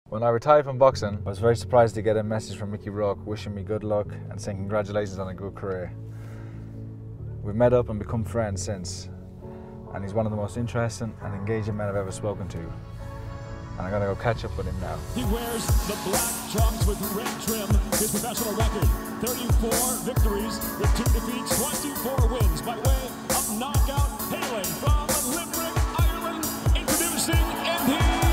When I retired from boxing, I was very surprised to get a message from Mickey Rourke wishing me good luck and saying congratulations on a good career. We've met up and become friends since, and he's one of the most interesting and engaging men I've ever spoken to. And I'm going to go catch up with him now. He wears the black trunks with red trim. His professional record, 34 victories with 2 defeats, 24 wins by way of knockout. Hailing from Limerick, Ireland, introducing Andy Lee.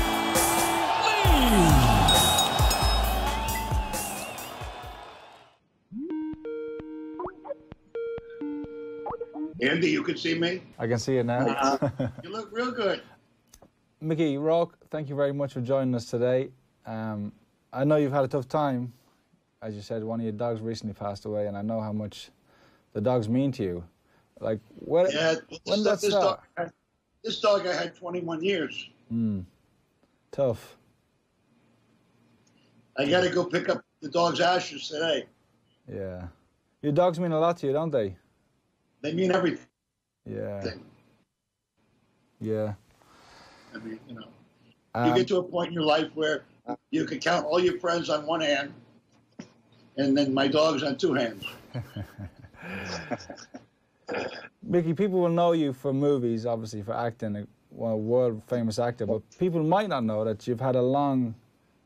Andy, you can see me? I can see it now. You look real good. Mickey Rourke, thank you very much for joining us today. I know you've had a tough time. As you said, one of your dogs recently passed away, and I know how much the dogs mean to you. Like, when did that start? This dog I had 21 years. Tough. I got to go pick up the dog's ashes today. Yeah. Your dogs mean a lot to you, don't they? They mean everything. Yeah. Yeah. I mean, you know, you get to a point in your life where you can count all your friends on one hand, and then my dog's on 2 hands. Mickey, people will know you for movies, obviously, for acting, a world-famous actor, but people might not know that you've had a long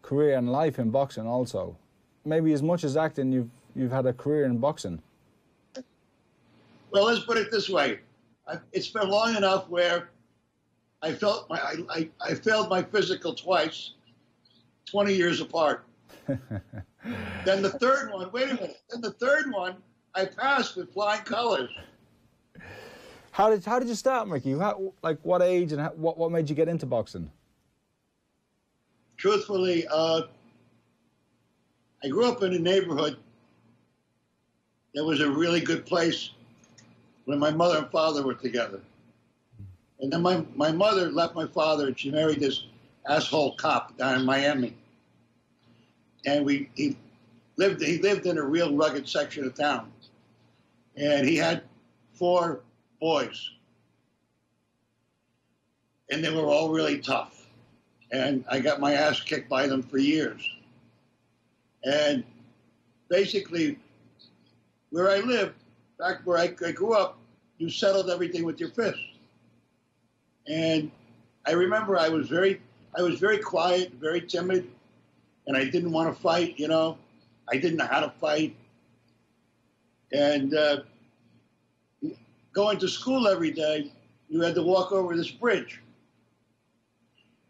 career and life in boxing also. Maybe as much as acting, you've had a career in boxing. Well, let's put it this way. It's been long enough where I felt I failed my physical twice, 20 years apart. Then the third one, wait a minute. Then the third one, I passed with flying colors. How did you start, Mickey? Like what age and what made you get into boxing? Truthfully, I grew up in a neighborhood that was a really good place when my mother and father were together. And then my mother left my father and she married this asshole cop down in Miami. And he lived in a real rugged section of town. And he had 4 boys. And they were all really tough. And I got my ass kicked by them for years. And basically, where I lived, back where I grew up, you settled everything with your fist. And I remember I was very quiet, very timid, and I didn't want to fight, you know. I didn't know how to fight. And going to school every day, you had to walk over this bridge.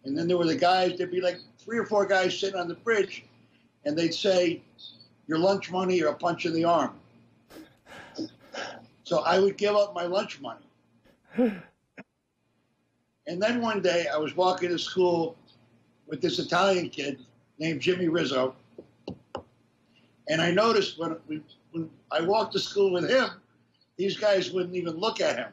And then there were the guys, there'd be like 3 or 4 guys sitting on the bridge, and they'd say, your lunch money or a punch in the arm. So I would give up my lunch money. And then one day I was walking to school with this Italian kid named Jimmy Rizzo. And I noticed when I walked to school with him, these guys wouldn't even look at him.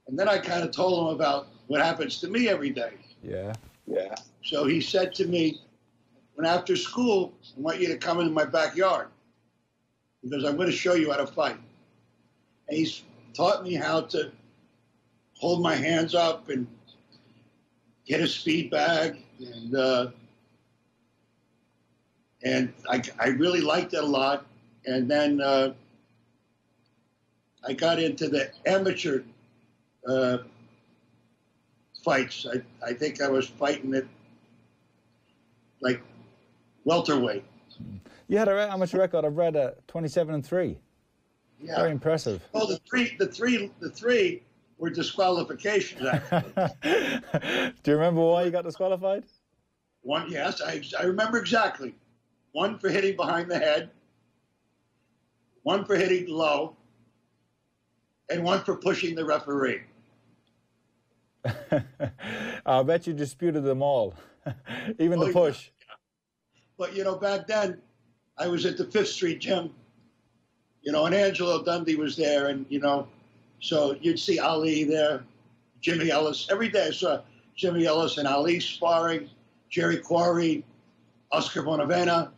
And then I kind of told him about what happens to me every day. Yeah. Yeah. So he said to me, when after school, I want you to come into my backyard because I'm going to show you how to fight. And he's taught me how to hold my hands up and get a speed bag. And I really liked it a lot. And then I got into the amateur fights. I think I was fighting at like welterweight. You had an amateur record, I've read, 27-3. Yeah. Very impressive. Oh, the three were disqualifications, actually. Do you remember why you got disqualified? One, yes, I remember exactly. 1 for hitting behind the head, 1 for hitting low, and 1 for pushing the referee. I bet you disputed them all, even the push. Yeah. But, you know, back then, I was at the 5th Street Gym, you know, and Angelo Dundee was there, and, you know, so you'd see Ali there, Jimmy Ellis. Every day I saw Jimmy Ellis and Ali sparring, Jerry Quarry, Oscar Bonavena.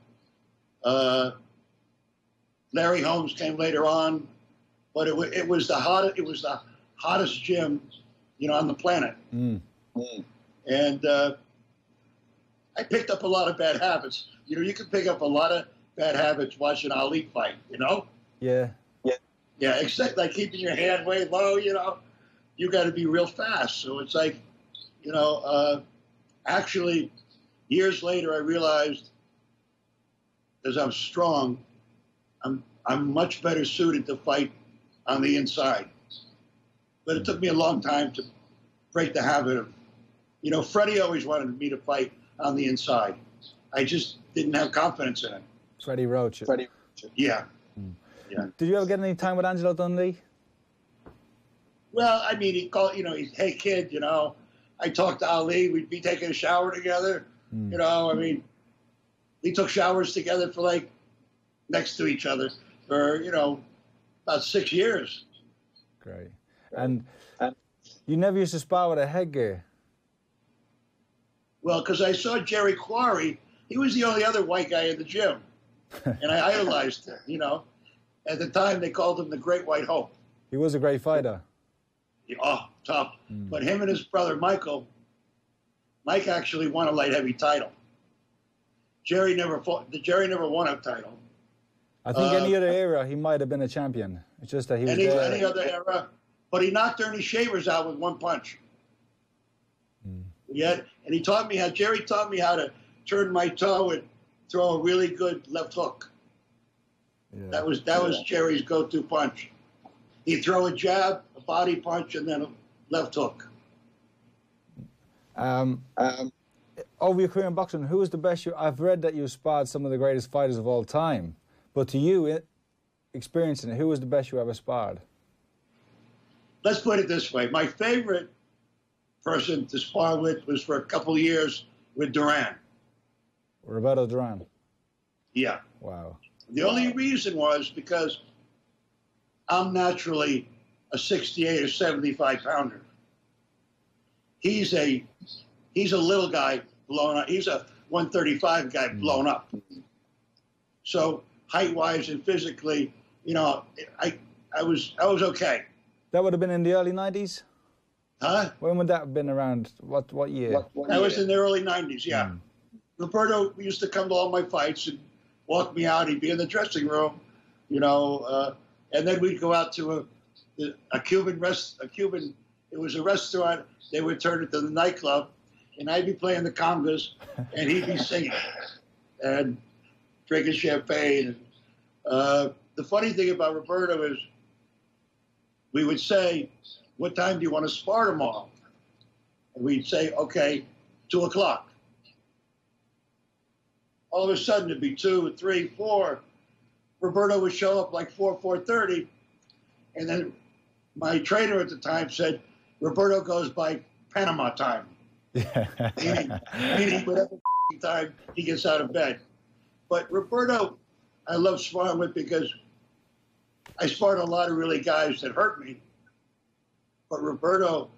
Larry Holmes came later on, but it was the hottest gym, you know, on the planet. And I I picked up a lot of bad habits. You know, you can pick up a lot of bad habits watching Ali fight, you know? Yeah. Yeah, except like keeping your hand way low, you know? You got to be real fast. So it's like, you know, actually, years later, I realized as I'm strong, I'm much better suited to fight on the inside. But it took me a long time to break the habit of, you know, Freddie always wanted me to fight on the inside. I just didn't have confidence in it. Freddie Roach. Yeah. Yeah. Did you ever get any time with Angelo Dundee? Well, I mean, he called, you know, he's, hey, kid, you know, I talked to Ali. We'd be taking a shower together. You know, I mean, we took showers together for like next to each other for, you know, about 6 years. Great. And you never used to spar with a headgear? Well, because I saw Jerry Quarry. He was the only other white guy in the gym. And I idolized him, you know. At the time, they called him the Great White Hope. He was a great fighter. Oh, tough. But him and his brother, Mike actually won a light heavy title. Jerry never won a title. I think any other era, he might have been a champion. It's just that he was any other era. But he knocked Ernie Shavers out with one punch. Yeah, and Jerry taught me how to turn my toe and throw a really good left hook. Yeah. That was Jerry's go-to punch. He'd throw a jab, a body punch, and then a left hook. Over your career in boxing, who was the best? I've read that you sparred some of the greatest fighters of all time. But to you, experiencing it, who was the best you ever sparred? Let's put it this way. My favorite person to spar with was for a couple of years with Duran. Roberto Duran? Yeah. Wow. The only reason was because I'm naturally a 68 or 75 pounder. He's a little guy blown up. He's a 135 guy blown up. So height-wise and physically, you know, I was okay. That would have been in the early 90s? Huh? When would that have been around? What year? That was in the early 90s, yeah. Roberto used to come to all my fights and walk me out. He'd be in the dressing room, you know, and then we'd go out to a Cuban, it was a restaurant. They would turn it to the nightclub, and I'd be playing the congas, and he'd be singing and drinking champagne. The funny thing about Roberto is we would say, what time do you want to spar tomorrow? And we'd say, okay, 2 o'clock. All of a sudden, it'd be 2, 3, 4. Roberto would show up like 4:30. And then my trainer at the time said, Roberto goes by Panama time. Meaning whatever time he gets out of bed. But Roberto, I love sparring with because I sparred a lot of really guys that hurt me. But Roberto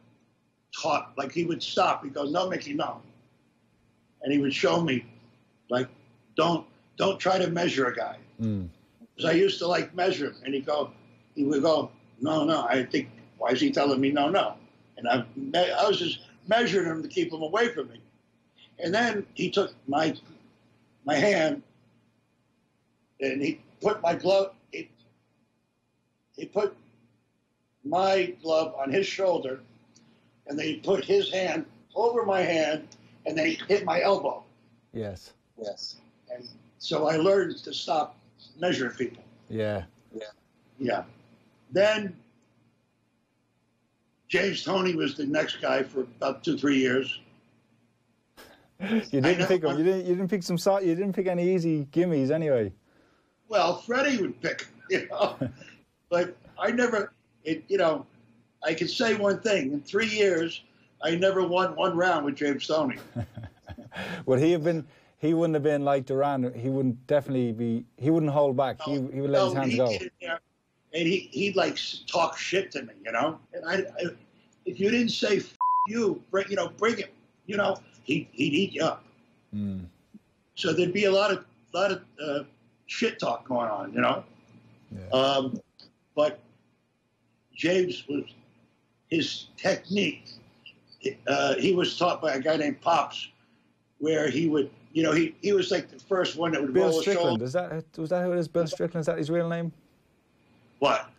taught, like he would stop. He'd go, no, Mickey, no. And he would show me, like, don't try to measure a guy. Because I used to like measure him. And he would go, no, I think, why is he telling me no? And I was just measuring him to keep him away from me. And then he took my hand and he put my glove, he put my glove on his shoulder, and then he put his hand over my hand, and then he hit my elbow. Yes. And so I learned to stop measuring people. Yeah. Then James Toney was the next guy for about 2-3 years. You didn't pick him. You didn't pick some. You didn't pick any easy gimmies anyway. Well, Freddie would pick, you know, but I never. I could say one thing. In 3 years, I never won one round with James Toney. Would he have been? He wouldn't have been like Duran. He wouldn't definitely be. He wouldn't hold back. He would let his hands go. And he'd like talk shit to me, you know. And I if you didn't say F you, bring him, you know, he'd eat you up. So there'd be a lot of shit talk going on, you know. Yeah. But James his technique. He was taught by a guy named Pops, where he would, he was like the first one that would Bill roll Strickland, a shoulder. was that who it is? Bill Strickland, is that his real name? What?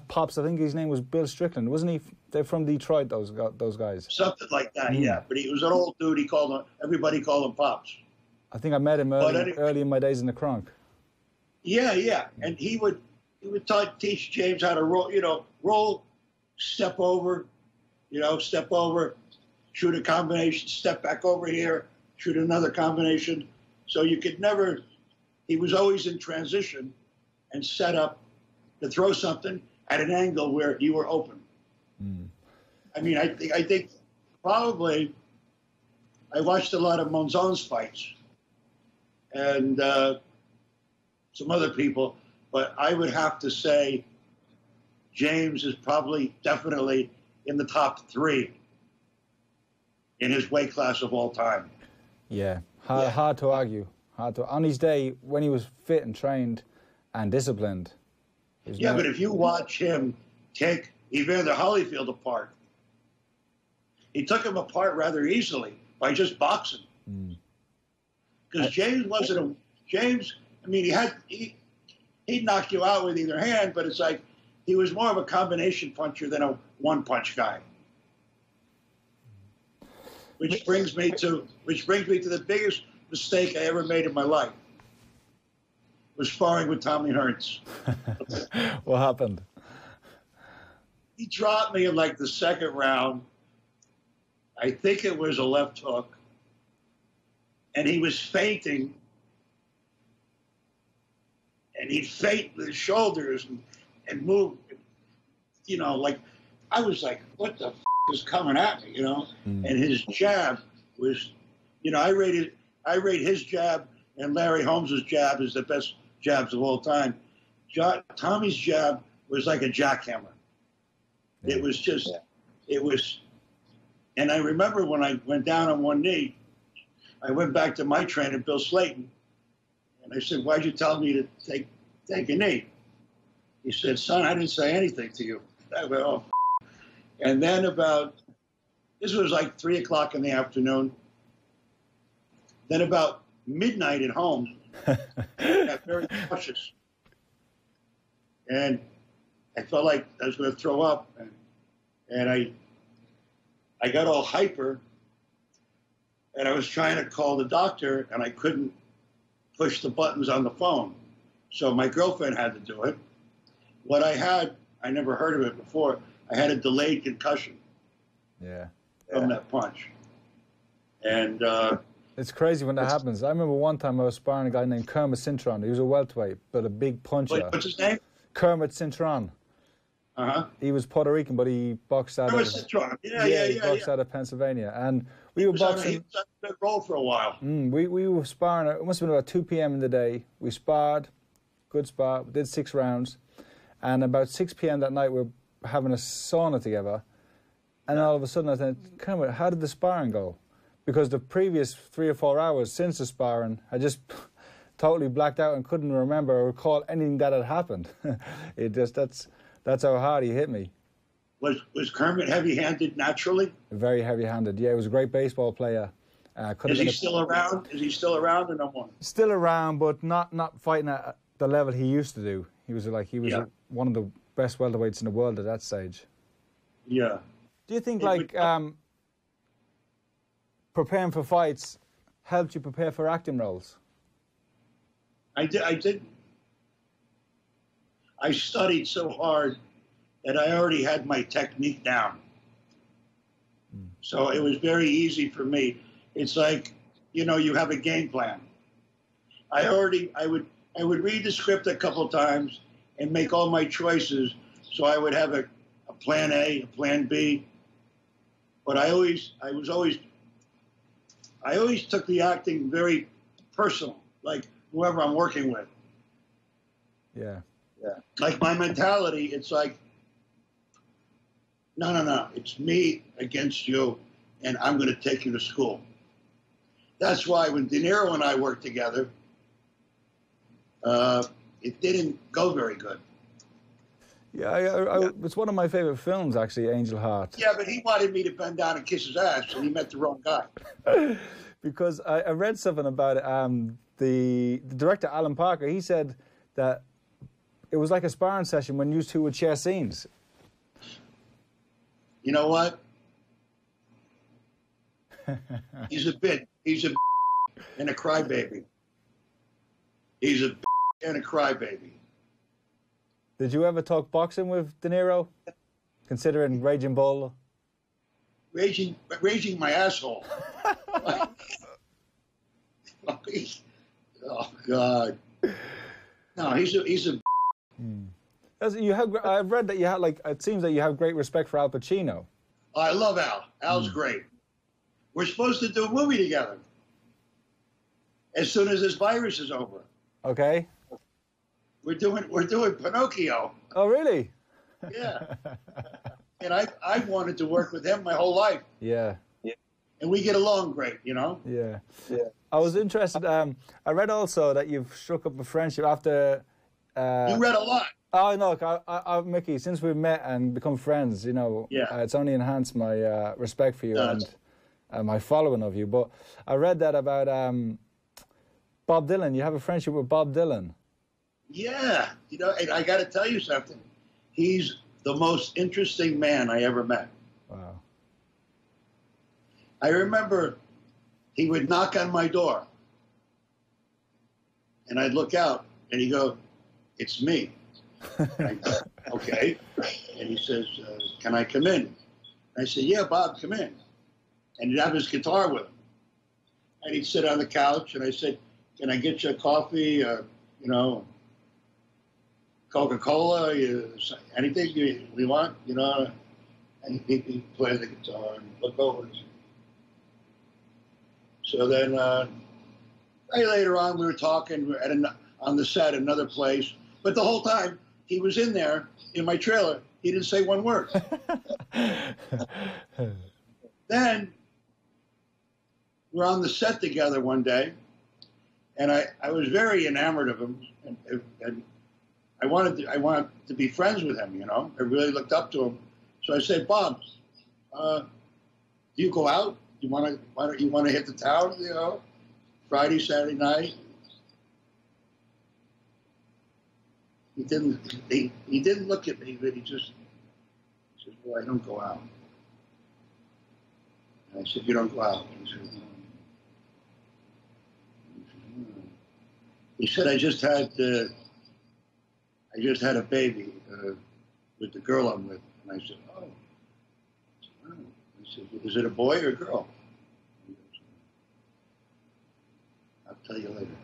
Pops, I think his name was Bill Strickland, wasn't he? They're from Detroit, those guys. Something like that, yeah. But he was an old dude. Everybody called him Pops. I think I met him early in my days in the Kronk. Yeah. And he would teach James how to roll, step over, shoot a combination, step back over here, shoot another combination. So you could never, he was always in transition and set up to throw something at an angle where you were open. I mean, I think probably I watched a lot of Monzon's fights and some other people, but I would have to say James is definitely in the top 3 in his weight class of all time. Yeah, hard to argue. On his day, when he was fit and trained and disciplined. But if you watch him take Evander Holyfield apart, he took him apart rather easily by just boxing. Because James wasn't James, I mean, he'd knock you out with either hand, but it's like he was more of a combination puncher than a one-punch guy. Which brings me to the biggest mistake I ever made in my life. Was sparring with Tommy Hearns. What happened? He dropped me in like the second round. I think it was a left hook. And he was feinting. And he'd feint with his shoulders and move, like, I was like, what the is coming at me, And his jab was, I rate his jab and Larry Holmes's jab as the best jabs of all time. Tommy's jab was like a jackhammer. It was just, and I remember when I went down on one knee, I went back to my trainer, Bill Slayton, and I said, why'd you tell me to take a knee? He said, son, I didn't say anything to you. I went, oh. And then this was like 3 o'clock in the afternoon. Then about midnight at home, I got very cautious. And I felt like I was going to throw up. And I got all hyper. And I was trying to call the doctor, and I couldn't push the buttons on the phone. So my girlfriend had to do it. What I had, I never heard of it before, I had a delayed concussion. From that punch. And it's crazy when that happens. I remember one time I was sparring a guy named Kermit Cintron. He was a welterweight, but a big puncher. What's his name? Kermit Cintron. He was Puerto Rican, but he boxed out Kermit Cintron. He boxed out of Pennsylvania. And we were boxing. He was on a good roll for a while. We were sparring. It must have been about 2 p.m. in the day. We sparred, good spar. We did 6 rounds. And about 6 p.m. that night, we were having a sauna together. And all of a sudden I said, Kermit, how did the sparring go? Because the previous 3 or 4 hours since the sparring, I just totally blacked out and couldn't remember or recall anything that had happened. That's how hard he hit me. Was Kermit heavy-handed naturally? Very heavy-handed, yeah. He was a great baseball player. Is he still around? Is he still around or no more? Still around, but not fighting at the level he used to do. He was one of the best welterweights in the world at that stage. Yeah. Do you think preparing for fights helped you prepare for acting roles? I did. I studied so hard that I already had my technique down. So it was very easy for me. It's like, you have a game plan. I would read the script a couple times and make all my choices. So I would have a plan A, a plan B. But I always took the acting very personal, like whoever I'm working with. Yeah. Like my mentality, it's like, no, it's me against you, and I'm going to take you to school. That's why when De Niro and I worked together, it didn't go very good. Yeah, it's one of my favorite films, actually, Angel Heart. Yeah, but he wanted me to bend down and kiss his ass, and he met the wrong guy. Because I read something about it. The director, Alan Parker, he said that it was like a sparring session when you two would share scenes. You know what? He's a and a crybaby. He's a and a crybaby. Did you ever talk boxing with De Niro? Considering Raging Bull? Raging my asshole. Oh God! No, he's a. I've read that you had it seems that you have great respect for Al Pacino. I love Al. Al's great. We're supposed to do a movie together as soon as this virus is over. Okay. We're doing Pinocchio. Oh really? Yeah. And I wanted to work with him my whole life. Yeah. And we get along great, you know? Yeah. I was interested. I read also that you've struck up a friendship after. You read a lot. Oh no, Mickey. Since we've met and become friends, it's only enhanced my respect for you and my following of you. But I read that about Bob Dylan. You have a friendship with Bob Dylan. Yeah, and I got to tell you something. He's the most interesting man I ever met. Wow. I remember he would knock on my door, and I'd look out, and he'd go, "It's me." And I'd go, "Okay." And he says, "Can I come in?" And I said, "Yeah, Bob, come in." And he'd have his guitar with him. And he'd sit on the couch, and I said, "Can I get you a coffee, Coca-Cola, anything we want, And he'd play the guitar and look over. So then, later on, we were talking on the set, another place. But the whole time, he was in there, in my trailer. He didn't say one word. Then, we're on the set together one day, and I was very enamored of him, and I wanted to be friends with him, I really looked up to him. So I said, "Bob, do you go out? You want to hit the town, Friday, Saturday night?" He didn't look at me, but he just said, "Well, I don't go out." And I said, "You don't go out?" He said, "I just had a baby with the girl I'm with." And I said, "Oh." I said, "Is it a boy or a girl?" He goes, "I'll tell you later."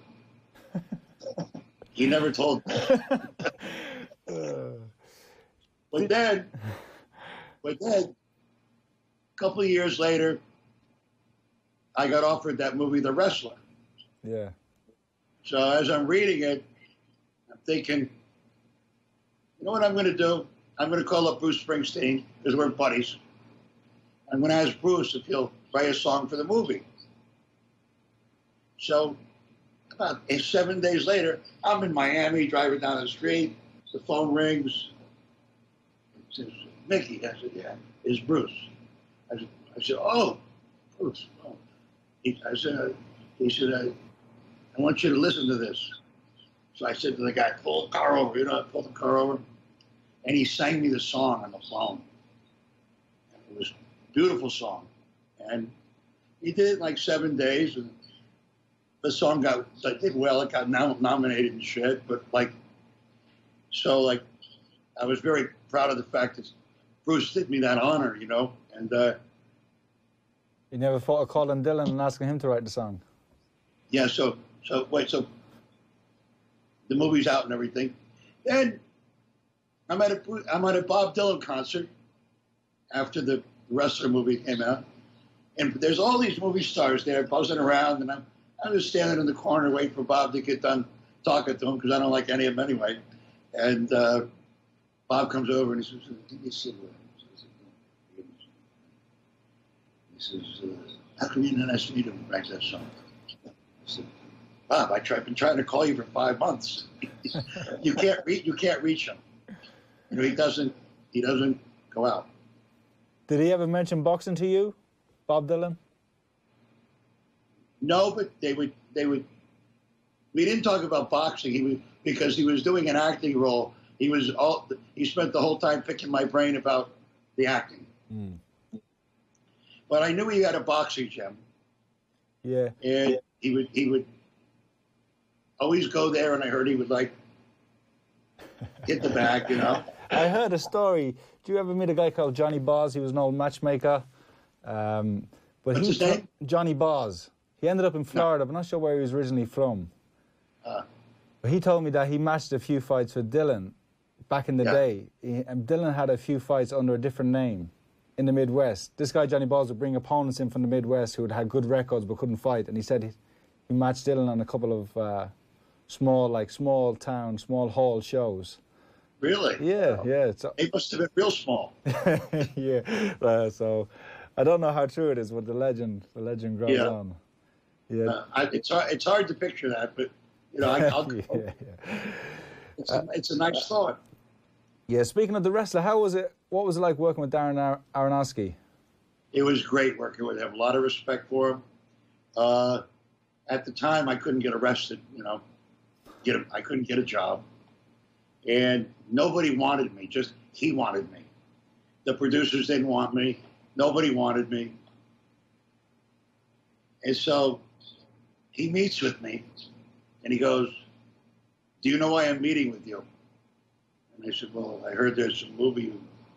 He never told me. But then, a couple of years later, I got offered that movie, The Wrestler. Yeah. So as I'm reading it, I'm thinking, you know what I'm going to do? I'm going to call up Bruce Springsteen, because we're buddies. I'm going to ask Bruce if he'll write a song for the movie. So about 7 days later, I'm in Miami, driving down the street. The phone rings. It says, "Mickey." I said, "Yeah, it's Bruce." I said, "Oh, Bruce." Oh. He said, "I want you to listen to this." So I said to the guy, "Pull the car over." I pulled the car over. And he sang me the song on the phone. And it was a beautiful song. And he did it in like 7 days. And the song did well. It got nominated and shit. But I was very proud of the fact that Bruce did me that honor, And you never thought of calling Dylan and asking him to write the song? Yeah, so the movie's out and everything. Then I'm at a Bob Dylan concert after the Wrestler movie came out. And there's all these movie stars there buzzing around, and I'm just standing in the corner waiting for Bob to get done talking to him, because I don't like any of them anyway. And Bob comes over and he says, "Give me a cigarette." He says, "How come you didn't ask me to write that song?" I said, "Bob, I've been trying to call you for 5 months. You can't reach him. He doesn't go out." Did he ever mention boxing to you, Bob Dylan? No, but they would. We didn't talk about boxing. Because he was doing an acting role. He spent the whole time picking my brain about the acting. Mm. But I knew he had a boxing gym. Yeah. And he would always go there, and I heard he would like hit the bag, you know. I heard a story. Do you ever meet a guy called Johnny Boz? He was an old matchmaker. But What's his name? Johnny Boz. He ended up in Florida, but I'm not sure where he was originally from. But he told me that he matched a few fights with Dylan back in the day. And Dylan had a few fights under a different name in the Midwest. This guy, Johnny Boz, would bring opponents in from the Midwest who had good records but couldn't fight. And he said he matched Dylan on a couple of small town, small hall shows. Really? Yeah, yeah. So, he must have been real small. Yeah. So I don't know how true it is, but the legend grows on. Yeah. It's hard to picture that, but you know, it's a nice thought. Yeah. Speaking of the wrestler, how was it? What was it like working with Darren Aronoski? It was great working with him. A lot of respect for him. At the time, I couldn't get arrested. You know, I couldn't get a job, and nobody wanted me. Just he wanted me. The producers didn't want me. Nobody wanted me. And so he meets with me, and he goes, "Do you know why I'm meeting with you?" And I said, "Well, I heard there's a movie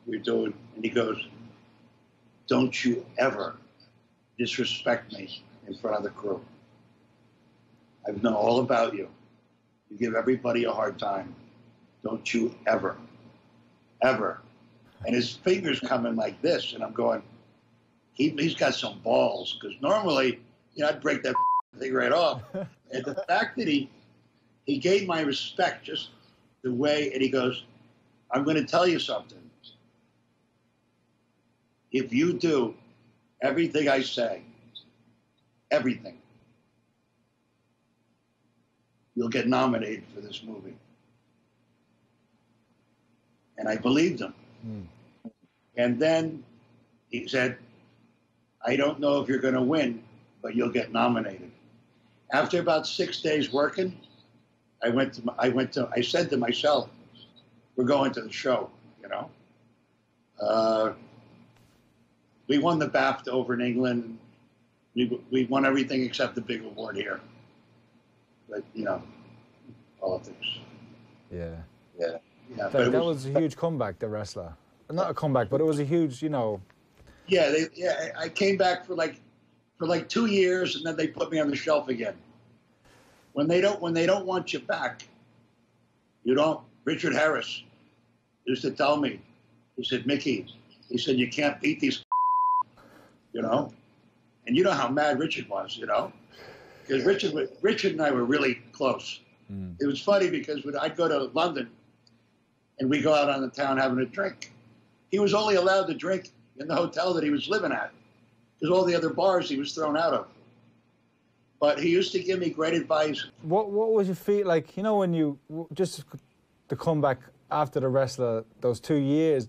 you're doing." And he goes, "Don't you ever disrespect me in front of the crew. I've known all about you. You give everybody a hard time. Don't you ever, ever." And his fingers come in like this, and I'm going, he's got some balls, because normally, you know, I'd break that thing right off. And the fact that he gained my respect just the way, and he goes, "I'm going to tell you something. If you do everything I say, everything, you'll get nominated for this movie." And I believed him. Mm. And then he said, "I don't know if you're going to win, but you'll get nominated." After about 6 days working, I said to myself, "We're going to the show," you know. We won the BAFTA over in England. We won everything except the big award here. But, you know, politics. Yeah. Yeah. Yeah, that was a huge comeback, the wrestler. Not a comeback, but it was a huge, you know. Yeah, I came back for like 2 years, and then they put me on the shelf again. When they don't want you back, you don't. Richard Harris used to tell me, he said, "Mickey," he said, "you can't beat these," you know. And you know how mad Richard was, you know, because Richard and I were really close. Mm. It was funny because when I'd go to London, and we go out on the town having a drink, he was only allowed to drink in the hotel that he was living at, because all the other bars he was thrown out of. But he used to give me great advice. What was your feel like, you know, when you just to come back after the wrestler, those 2 years?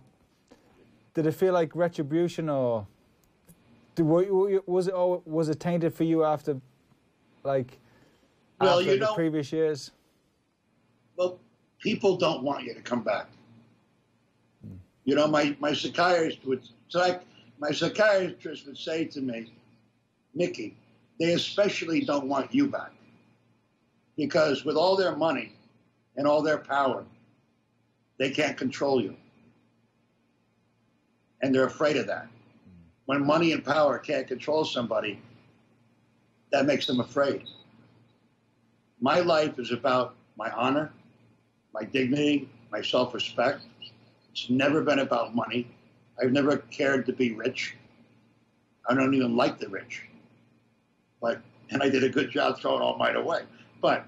Did it feel like retribution, or was it tainted for you after, like, well, after the previous years? Well, people don't want you to come back. Mm. You know, my psychiatrist would say to me, "Mickey, they especially don't want you back, because with all their money and all their power, they can't control you. And they're afraid of that. When money and power can't control somebody, that makes them afraid. My life is about my honor, my dignity, my self-respect. It's never been about money. I've never cared to be rich. I don't even like the rich. And I did a good job throwing all mine away. But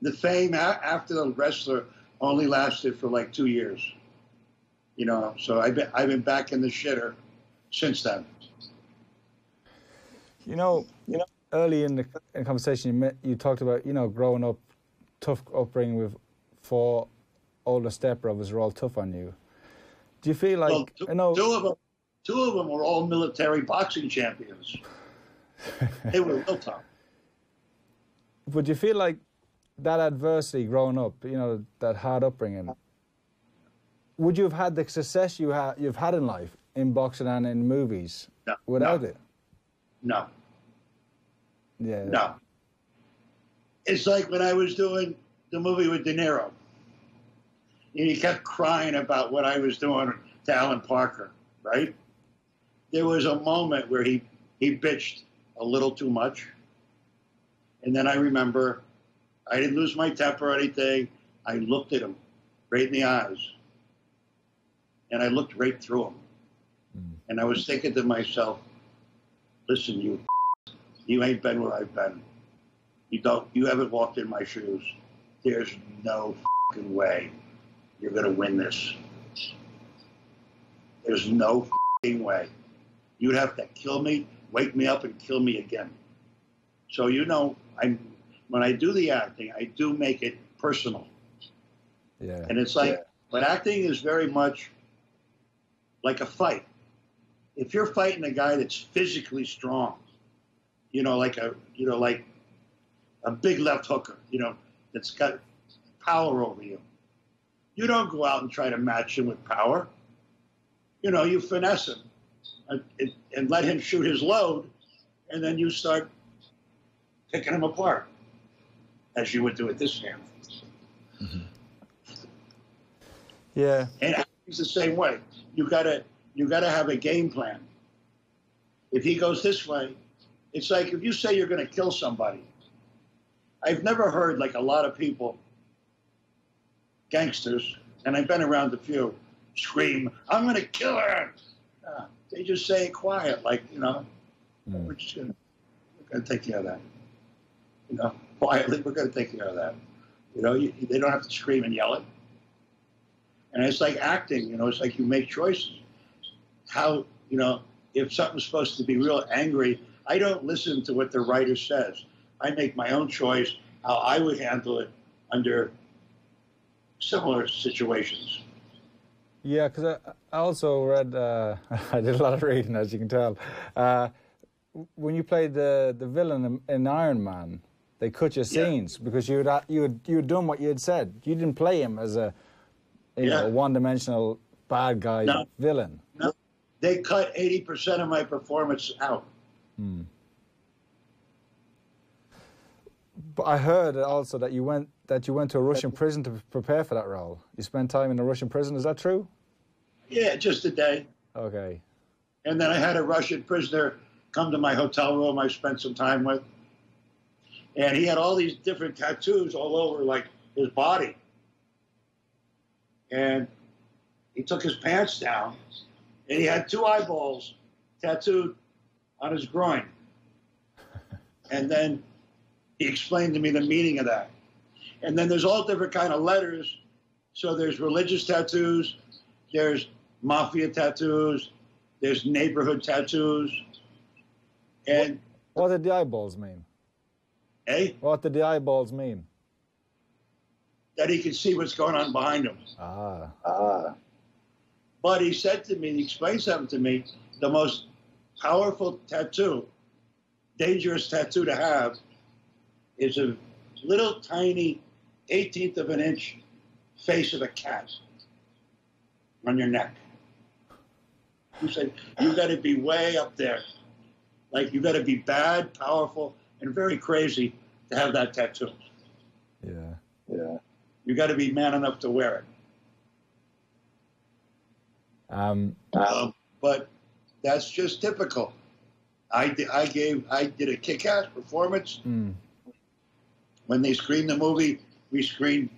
the fame after the wrestler only lasted for like 2 years. You know, so I've been back in the shitter since then. You know, early in the conversation, you talked about, you know, growing up, tough upbringing with 4 older stepbrothers were all tough on you. Do you feel like, well, two of them, Two of them were all military boxing champions. They were real tough. Would you feel like that adversity growing up, you know, that hard upbringing, would you have had the success you've had in life in boxing and in movies without it? No. Yeah. No. It's like when I was doing the movie with De Niro. And he kept crying about what I was doing to Alan Parker, right? There was a moment where he bitched a little too much. And then I remember I didn't lose my temper or anything. I looked at him right in the eyes. And I looked right through him. And I was thinking to myself, listen, you ain't been where I've been. You haven't walked in my shoes. There's no fucking way you're going to win this. There's no fucking way. You'd have to kill me, wake me up, and kill me again. So, you know, when I do the acting, I do make it personal. Yeah. And it's like, but acting is very much like a fight. If you're fighting a guy that's physically strong, like a big left hooker, that's got power over you, you don't go out and try to match him with power. You finesse him and let him shoot his load, and then you start picking him apart, as you would do with this hand. Mm-hmm. Yeah. And acting's the same way. You gotta have a game plan. If he goes this way, it's like if you say you're going to kill somebody. I've never heard, like a lot of people, gangsters, and I've been around a few, scream, "I'm going to kill her." They just say it quiet, like, we're just going to take care of that. Quietly, we're going to take care of that. They don't have to scream and yell it. And it's like acting, it's like you make choices. How, if something's supposed to be real angry, I don't listen to what the writer says. I make my own choice how I would handle it under similar situations. Yeah, because I also read, I did a lot of reading, as you can tell. When you played the villain in Iron Man, they cut your scenes because you had done what you had said. You didn't play him as a one-dimensional bad guy villain. No, they cut 80% of my performance out. But I heard also that you went to a Russian prison to prepare for that role. You spent time in a Russian prison. Is that true? Yeah, just a day. Okay. And then I had a Russian prisoner come to my hotel room I spent some time with. And he had all these different tattoos all over, like, his body. And he took his pants down, and he had 2 eyeballs tattooed on his groin. And then he explained to me the meaning of that. And then there's all different kind of letters. So there's religious tattoos, there's mafia tattoos, there's neighborhood tattoos. And what did the eyeballs mean? Eh? What did the eyeballs mean? That he could see what's going on behind him. But he said to me, he explained something to me, the most powerful tattoo, dangerous tattoo to have, is a little tiny 1/18 of an inch face of a cat on your neck. He said, you got to be way up there. Like, you got to be bad, powerful, and very crazy to have that tattoo. Yeah. You got to be man enough to wear it. But that's just typical. I did a kick-ass performance. When they screened the movie, we screened,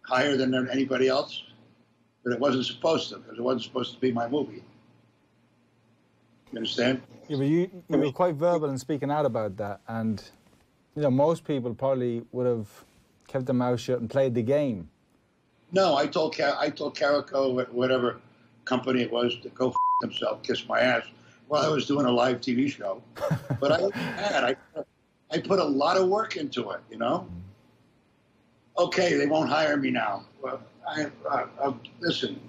higher than anybody else. But it wasn't supposed to, because it wasn't supposed to be my movie. You understand? Yeah, but you were quite verbal in speaking out about that, and most people probably would have kept their mouth shut and played the game. No, I told Carico, whatever company it was, to go f himself, kiss my ass, while I was doing a live TV show. But I put a lot of work into it, Okay, they won't hire me now. Well, listen.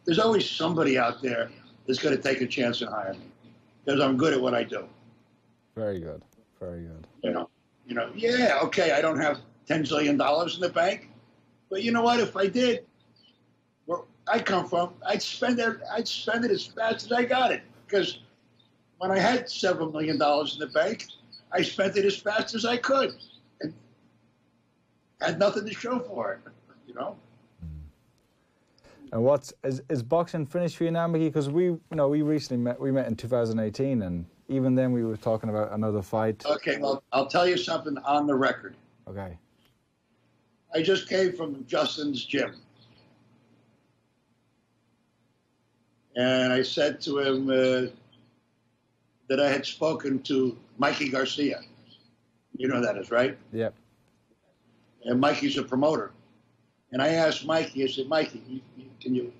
there's always somebody out there that's going to take a chance and hire me because I'm good at what I do. Very good. Very good. Yeah, okay, I don't have $10 zillion in the bank, but you know what? If I did, where I come from, I'd spend it as fast as I got it. Because when I had several $1 million in the bank, I spent it as fast as I could, and had nothing to show for it. And is boxing finished for you now, Mickey? Because we recently met. We met in 2018, and even then we were talking about another fight. Okay, well, I'll tell you something on the record. Okay. I just came from Justin's gym. And I said to him that I had spoken to Mikey Garcia. You know who that is, right? Yep. And Mikey's a promoter. And I asked Mikey, I said, Mikey, can you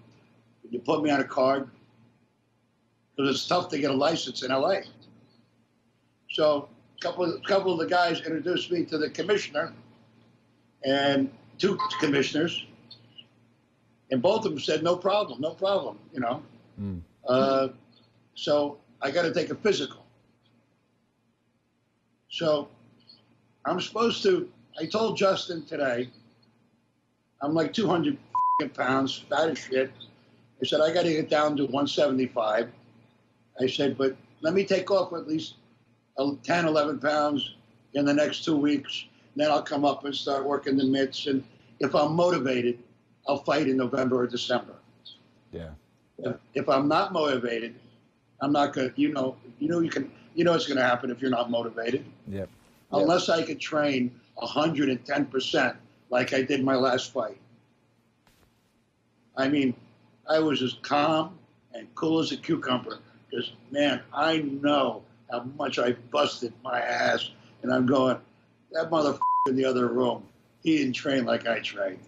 put me on a card? Because it's tough to get a license in L.A. So a couple of the guys introduced me to the commissioner and two commissioners. And both of them said, no problem. So I got to take a physical. So I'm supposed to, I told Justin today, I'm like 200 pounds, fat as shit. I said, I got to get down to 175. I said, but let me take off at least 10, 11 pounds in the next 2 weeks. Then I'll come up and start working the mitts. And if I'm motivated, I'll fight in November or December. Yeah. If I'm not motivated, I'm not going to, you know what's going to happen if you're not motivated. Yep. Unless I could train 110% like I did my last fight. I mean, I was as calm and cool as a cucumber because, man, I know how much I busted my ass. And I'm going, that motherfucker in the other room, he didn't train like I trained.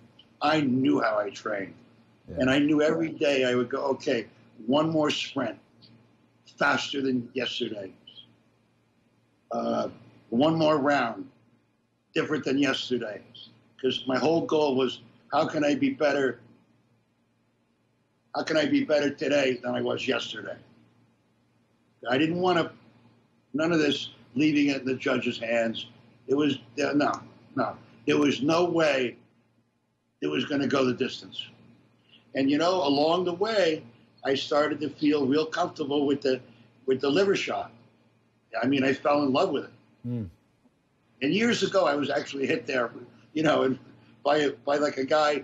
I knew how I trained. Yeah. And I knew every day I would go, okay, one more sprint, faster than yesterday. One more round, different than yesterday. Because my whole goal was, how can I be better? How can I be better today than I was yesterday? I didn't want to, none of this leaving it in the judge's hands. It was, no. There was no way it was going to go the distance. And, along the way, I started to feel real comfortable with the liver shot. I mean, I fell in love with it. Mm. And years ago, I was actually hit there, and by like a guy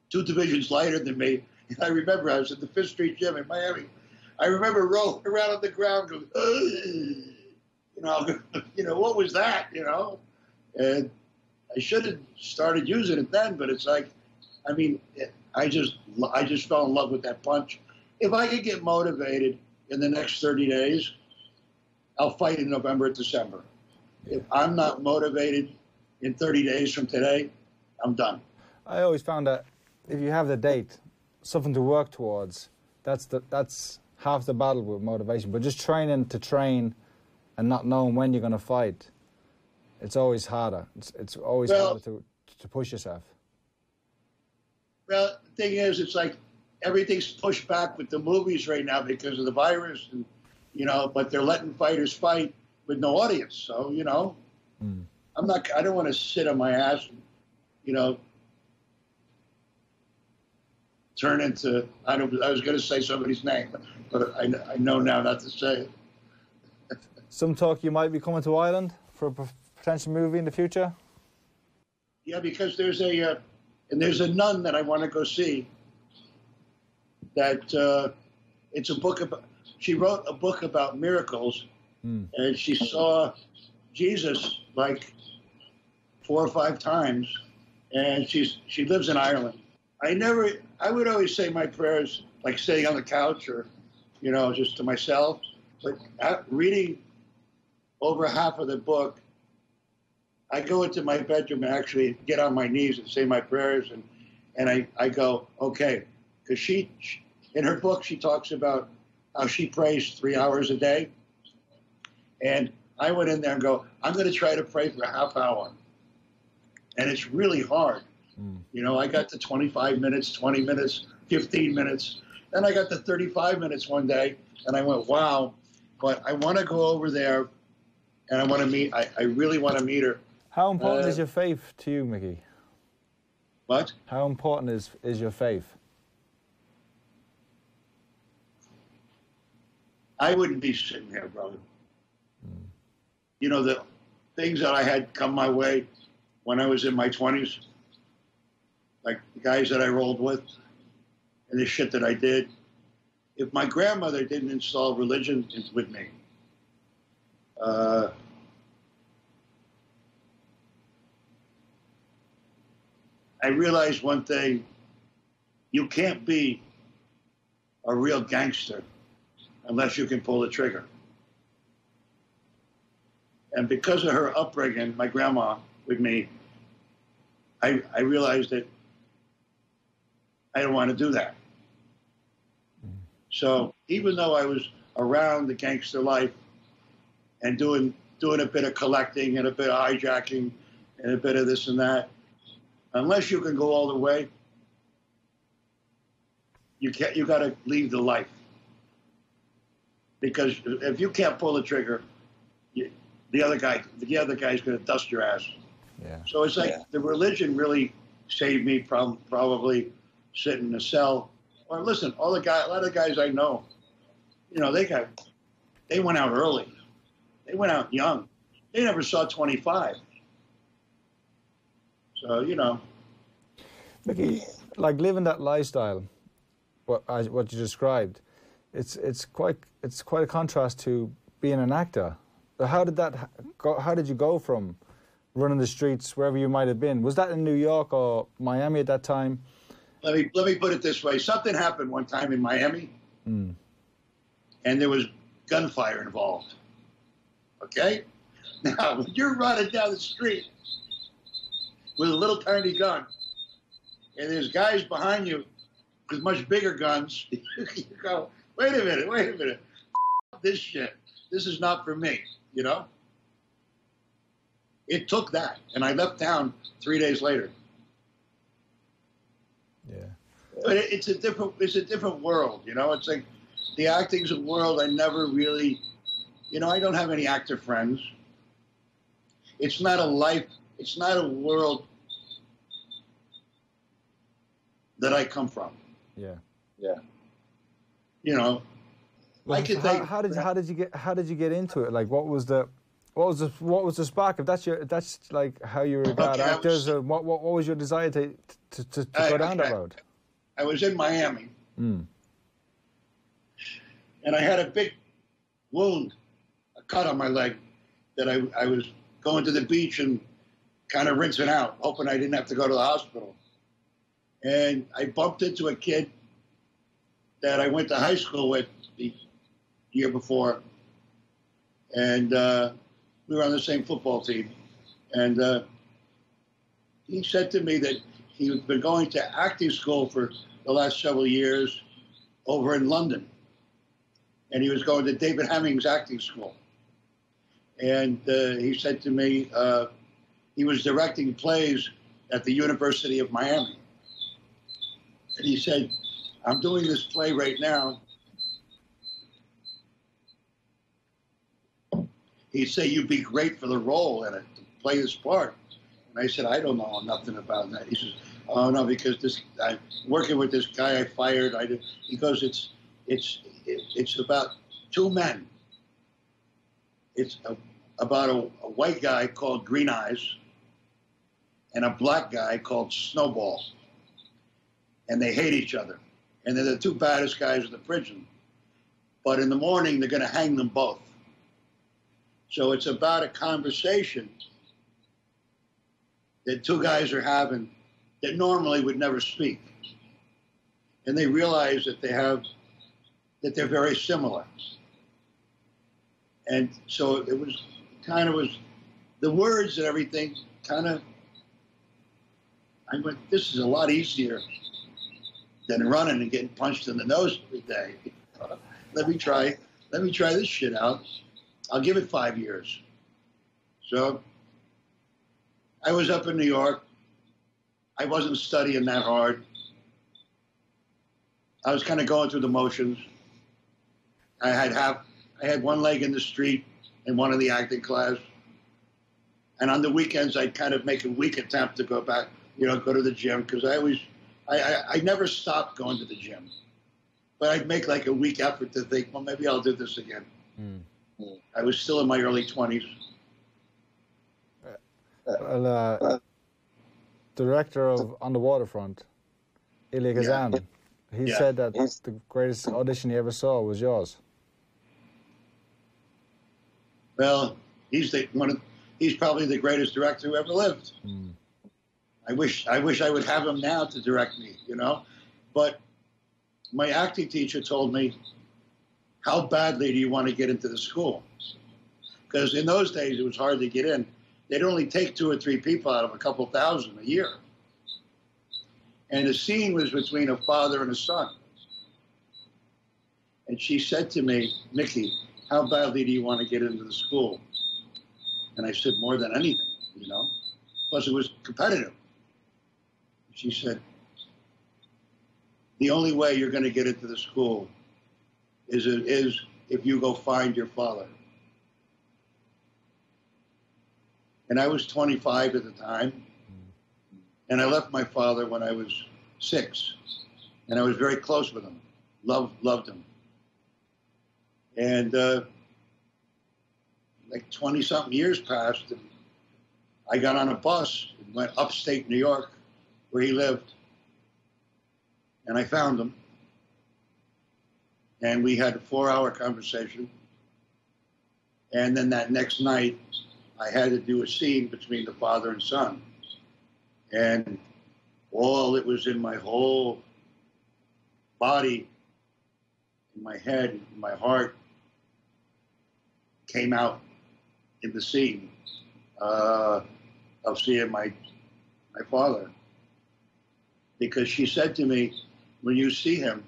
2 divisions lighter than me. And I remember I was at the Fifth Street Gym in Miami. I remember rolling around on the ground going, what was that, And I should have started using it then, but it's like, I mean, I just fell in love with that punch. If I could get motivated in the next 30 days, I'll fight in November or December. If I'm not motivated in 30 days from today, I'm done. I always found that if you have the date, something to work towards, that's half the battle with motivation. But just training to train and not knowing when you're going to fight, it's always harder. It's always harder to push yourself. Well, the thing is, it's like everything's pushed back with the movies right now because of the virus, and but they're letting fighters fight with no audience. So I don't want to sit on my ass and, turn into, I was going to say somebody's name, but I know now not to say it. Some talk you might be coming to Ireland for a potential movie in the future? Yeah, because there's a nun that I want to go see that it's a book about, she wrote a book about miracles, and she saw Jesus like 4 or 5 times, and she lives in Ireland. I would always say my prayers like sitting on the couch or, just to myself, but reading over half of the book, I go into my bedroom and actually get on my knees and say my prayers, and I go, okay, because she, in her book, she talks about how she prays 3 hours a day, and I went in there and go, I'm going to try to pray for a half hour, and it's really hard. I got to 25 minutes, 20 minutes, 15 minutes, Then I got to 35 minutes one day, and I went, wow, but I want to go over there, and I want to meet, I really want to meet her. How important is your faith to you, Mickey? What? How important is your faith? I wouldn't be sitting here, brother. You know, the things that I had come my way when I was in my 20s, like the guys that I rolled with and the shit that I did, if my grandmother didn't install religion with me, I realized one thing: you can't be a real gangster unless you can pull the trigger. And because of her upbringing, my grandma with me, I realized that I didn't want to do that. So even though I was around the gangster life and doing a bit of collecting and a bit of hijacking and a bit of this and that, unless you can go all the way, you got to leave the life. Because if you can't pull the trigger, the other guy's going to dust your ass. Yeah. So it's like the religion really saved me from probably sitting in a cell. Or listen, a lot of the guys I know, you know, they went out early. They went out young. They never saw 25. So, you know. Mickey, like living that lifestyle, what you described, it's quite a contrast to being an actor. How did that go? How did you go from running the streets wherever you might have been? Was that in New York or Miami at that time? Let me put it this way. Something happened one time in Miami, and there was gunfire involved. Okay? Now, when you're running down the street with a little tiny gun, and there's guys behind you with much bigger guns, you go, wait a minute. This shit. This is not for me, you know? It took that, and I left town 3 days later. Yeah. But it's a different world, you know? It's like the acting's a world I never really, you know, I don't have any actor friends. It's not a world that I come from. Yeah. You know, well, I could think. How did you get into it? Like, what was the spark? If that's like how you regard actors, or what was your desire to go down that road? I was in Miami, and I had a big wound, a cut on my leg, that I was going to the beach and kind of rinsing out, hoping I didn't have to go to the hospital. And I bumped into a kid that I went to high school with the year before, and we were on the same football team. And he said to me that he had been going to acting school for the last several years over in London. And he was going to David Hemming's acting school. And he said to me, he was directing plays at the University of Miami. And he said, I'm doing this play right now. He'd say, you'd be great for the role in it, to play this part. And I said, I don't know nothing about that. He says, oh no, because I'm working with this guy I fired. He goes, it's about two men. It's about a white guy called Green Eyes and a black guy called Snowball. And they hate each other. And they're the two baddest guys in the prison. But in the morning, they're going to hang them both. So it's about a conversation that two guys are having that normally would never speak. And they realize that they're very similar. And so it was the words and everything I went, this is a lot easier than running and getting punched in the nose every day. Let me try this shit out. I'll give it 5 years. So I was up in New York. I wasn't studying that hard. I was kind of going through the motions. I had one leg in the street and one in the acting class. And on the weekends, I'd kind of make a weak attempt to go back, go to the gym, because I never stopped going to the gym. But I'd make like a weak effort to think, well, maybe I'll do this again. I was still in my early 20s. Director of On the Waterfront, Ilya Kazan, he said that the greatest audition he ever saw was yours. Well, he's probably the greatest director who ever lived. I wish I would have him now to direct me, But my acting teacher told me, how badly do you want to get into the school? Because in those days, it was hard to get in. They'd only take 2 or 3 people out of a couple thousand a year. And the scene was between a father and a son. And she said to me, Mickey, how badly do you want to get into the school? And I said, more than anything, Plus it was competitive. She said, the only way you're going to get into the school is if you go find your father. And I was 25 at the time. And I left my father when I was 6. And I was very close with him. Loved him. And like 20-something years passed. And I got on a bus and went upstate New York where he lived. And I found him. And we had a 4-hour conversation. And then that next night, I had to do a scene between the father and son. And all it was in my whole body, in my head, in my heart, came out in the scene of seeing my father. Because she said to me, when you see him,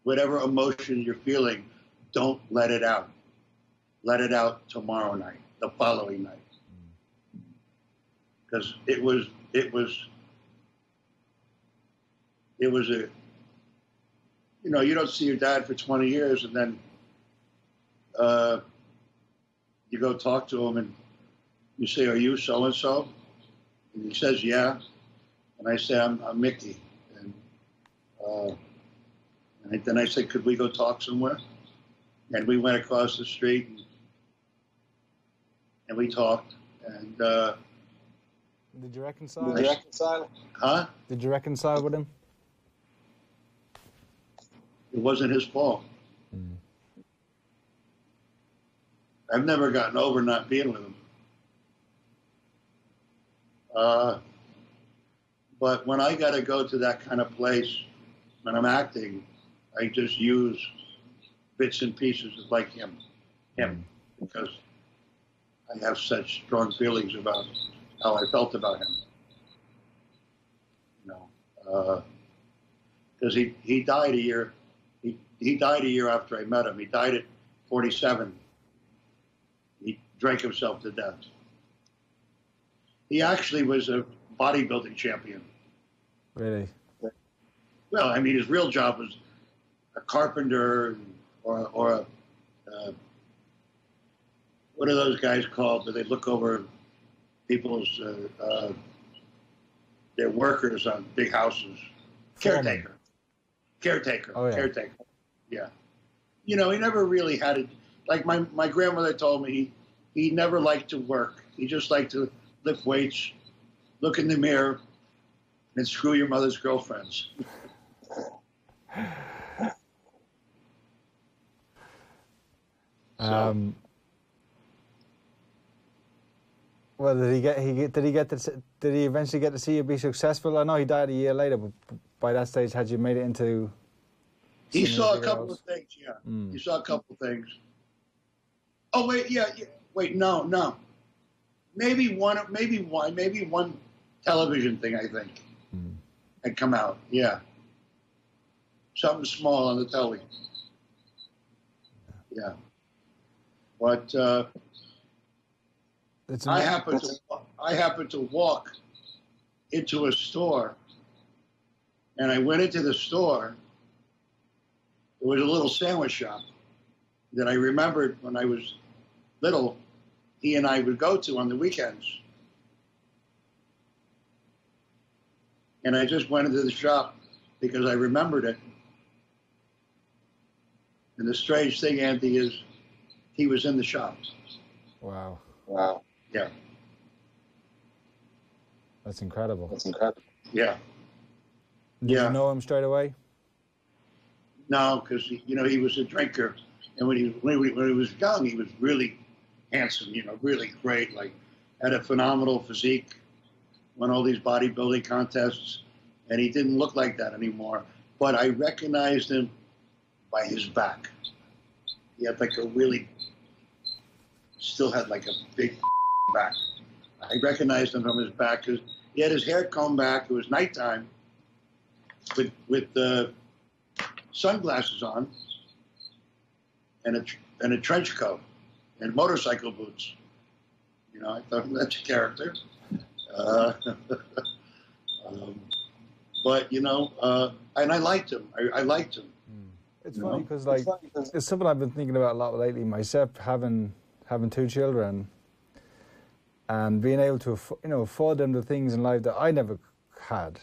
whatever emotion you're feeling, don't let it out. Let it out tomorrow night, the following night. Because it was a, you don't see your dad for 20 years and then you go talk to him and you say, are you so-and-so? And he says, yeah. And I say, I'm Mickey. And then I said, could we go talk somewhere? And we went across the street and we talked. And did you reconcile? Huh? Did you reconcile with him? It wasn't his fault. I've never gotten over not being with him. But when I got to go to that kind of place, when I'm acting, I just use bits and pieces like him, because I have such strong feelings about how I felt about him. Because he died a year. He died a year after I met him. He died at 47. He drank himself to death. He actually was a bodybuilding champion. Really? Well, I mean, his real job was a carpenter or a what are those guys called? Do they look over people's their workers on big houses? Caretaker. Oh, yeah. Caretaker. Yeah. He never really had it. Like my grandmother told me, he never liked to work. He just liked to lift weights, look in the mirror, and screw your mother's girlfriends. Well, did he eventually get to see you be successful? I know he died a year later, but by that stage, had you made it into? He saw a couple of things. Yeah, he saw a couple of things. Oh wait, yeah. Wait, no. Maybe one television thing, I think, had come out. Yeah, something small on the telly. Yeah, but I happened to walk into a store, And I went into the store. There was a little sandwich shop that I remembered when I was little, he and I would go to on the weekends. And I just went into the shop because I remembered it. And the strange thing, Andy, is he was in the shop. Wow. Wow. Yeah. That's incredible. That's incredible. Yeah. Did you know him straight away? No, because he was a drinker, and when he was young, he was really handsome. Really great. Like, had a phenomenal physique. Won all these bodybuilding contests, and he didn't look like that anymore. But I recognized him by his back. He had still had like a big back. I recognized him from his back because he had his hair combed back. It was nighttime with the sunglasses on and a trench coat and motorcycle boots. I thought that's a character. But and I liked him. I liked him. It's funny because it's something I've been thinking about a lot lately myself, having 2 children and being able to afford them the things in life that I never had.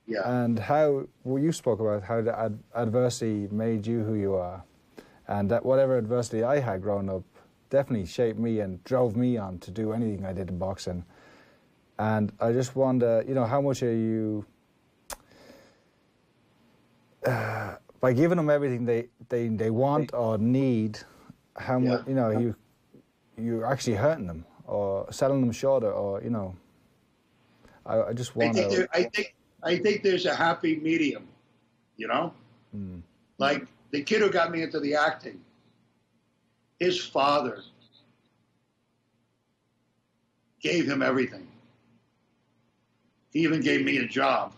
Yeah. And how you spoke about how the adversity made you who you are, and that whatever adversity I had growing up definitely shaped me and drove me on to do anything I did in boxing. And I just wonder, how much are you, by giving them everything they want or need, how much, you're actually hurting them or selling them shorter, or, I just wonder. I think there's a happy medium, Like the kid who got me into the acting, his father gave him everything. He even gave me a job,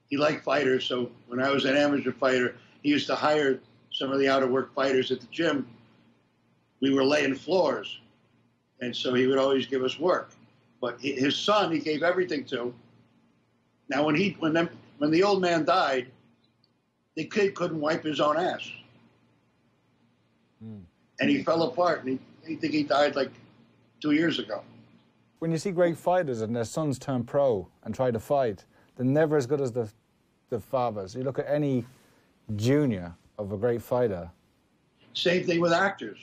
He liked fighters, so when I was an amateur fighter, he used to hire some of the out-of-work fighters at the gym. We were laying floors, and so he would always give us work. But his son, he gave everything to. Now, when the old man died, the kid couldn't wipe his own ass. And he fell apart, and I think he died like 2 years ago. When you see great fighters and their sons turn pro and try to fight, they're never as good as the fathers. You look at any junior of a great fighter. Same thing with actors.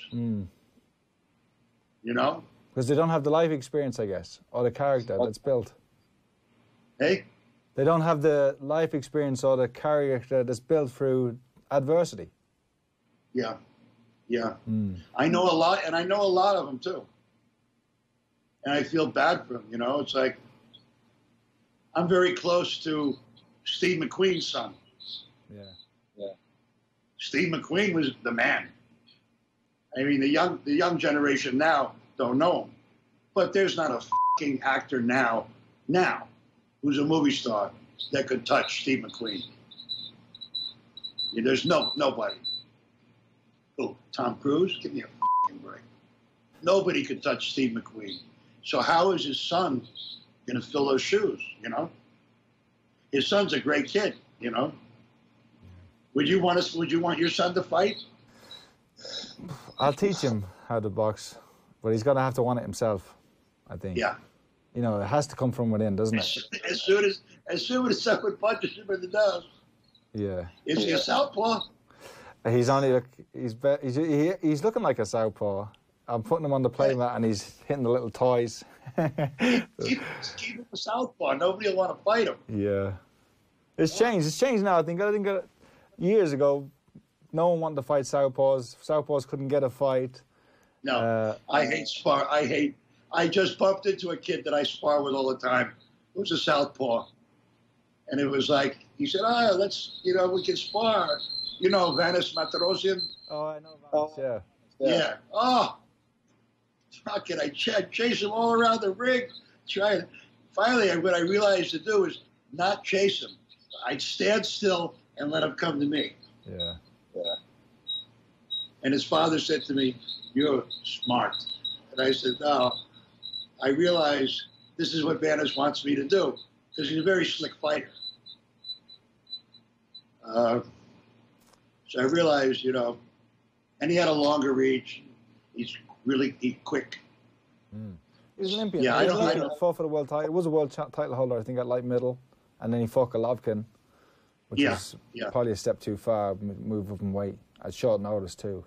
Because they don't have the life experience, I guess, or the character that's built. Hey? They don't have the life experience or the character that's built through adversity. Yeah. Yeah. I know a lot, and I know a lot of them, too. And I feel bad for them, It's like, I'm very close to Steve McQueen's son. Yeah. Steve McQueen was the man. I mean, the young generation now don't know him. But there's not a fucking actor now, who's a movie star that could touch Steve McQueen. There's nobody. Oh, Tom Cruise? Give me a fucking break. Nobody could touch Steve McQueen. So how is his son going to fill those shoes, His son's a great kid, Would you want your son to fight? I'll teach him how to box, but he's going to have to want it himself, I think. Yeah. It has to come from within, doesn't it? As soon as someone punches him in the nose. Yeah. Is he a southpaw? He's looking like a southpaw. I'm putting him on the play mat and he's hitting the little toys. Keep him a southpaw. Nobody will want to fight him. Yeah. It's changed. It's changed now. I think years ago, no one wanted to fight southpaws. Southpaws couldn't get a fight. No, I hate spar. I just bumped into a kid that I spar with all the time. It was a southpaw. And it was like, he said, let's, we can spar. Vanis Matrosian? Oh, I know Vanis, yeah. Oh, fucking, I chase him all around the ring. Finally, what I realized to do is not chase him. I'd stand still and let him come to me. Yeah. And his father said to me, "You're smart." And I said, "No, I realize this is what Vanis wants me to do," because he's a very slick fighter. So I realized, you know, and he had a longer reach. He's really quick. He was an Olympian. Yeah, He fought for the world title. He was a world title holder, I think, at light middle. And then he fought Golovkin, which was probably a step too far, move up in weight at short notice too.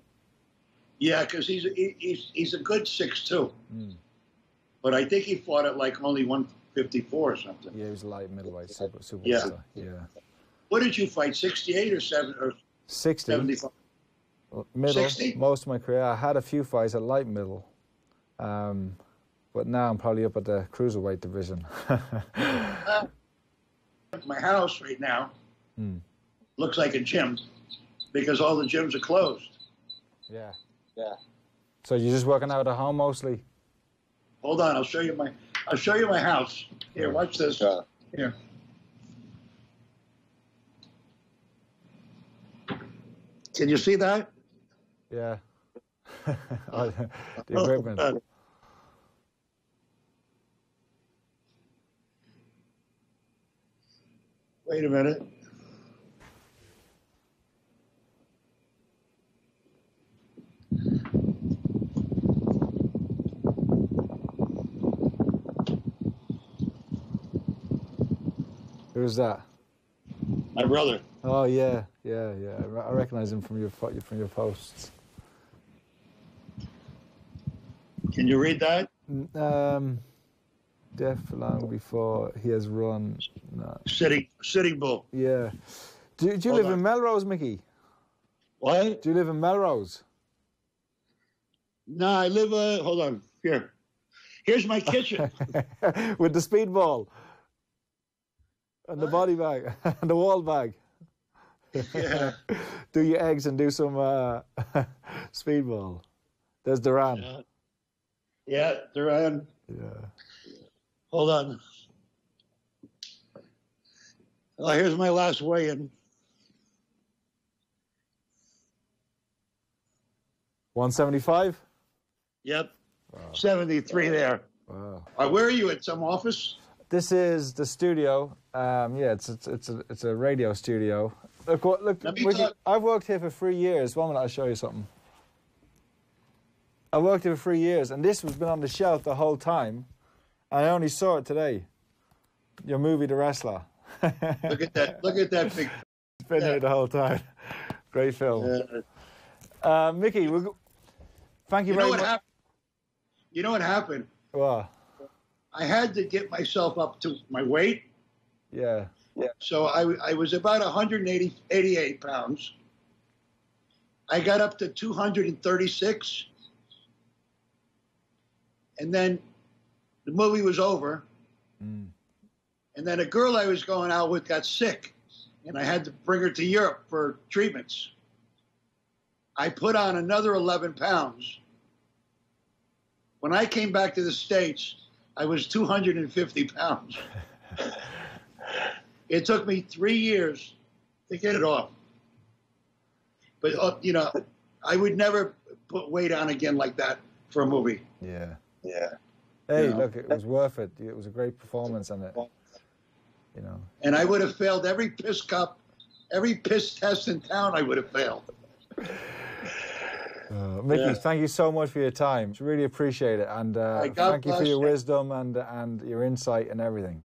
Yeah, because he's a good 6'2". But I think he fought at like only 154 or something. Yeah, he was a light middleweight, super Yeah. Yeah. What did you fight? 68 or 60. 75? Middle. 60? Most of my career, I had a few fights at light middle, but now I'm probably up at the cruiserweight division. My house right now looks like a gym because all the gyms are closed. Yeah. So you're just working out at home mostly? Hold on, I'll show you my house. Here, watch this. Here. Can you see that? Yeah. The equipment. Wait a minute. Who's that? My brother. Oh yeah. I recognize him from your posts. Can you read that? Deaf long before he has run. No. Sitting Bull. Yeah. Do you live in Melrose, Mickey? What? Do you live in Melrose? No, I live. Hold on. Here. Here's my kitchen. With the speedball. And the body bag. And the wall bag. Yeah. Do your eggs and do some speedball. There's Duran. Yeah, Duran. Yeah. Hold on. Oh, here's my last weigh-in. 175? Yep. Wow. 73 there. Wow. Where are you, at some office? This is the studio. Yeah, it's a radio studio. Look, I've worked here for 3 years. One minute, I'll show you something. I worked here for 3 years, and this has been on the shelf the whole time. I only saw it today. Your movie, The Wrestler. Look at that! Look at that big. It's been here the whole time. Great film. Mickey, thank you very much. You know what happened? What? I had to get myself up to my weight. Yeah. So I was about 188 pounds. I got up to 236. And then the movie was over. And then a girl I was going out with got sick. And I had to bring her to Europe for treatments. I put on another 11 pounds. When I came back to the States, I was 250 pounds. It took me 3 years to get it off. But, you know, I would never put weight on again like that for a movie. Yeah. You Hey, know? look, it was worth it. It was a great performance, and you know. And I would have failed every piss test in town. I would have failed. Mickey, thank you so much for your time. Really appreciate it, and thank you for your wisdom and your insight and everything.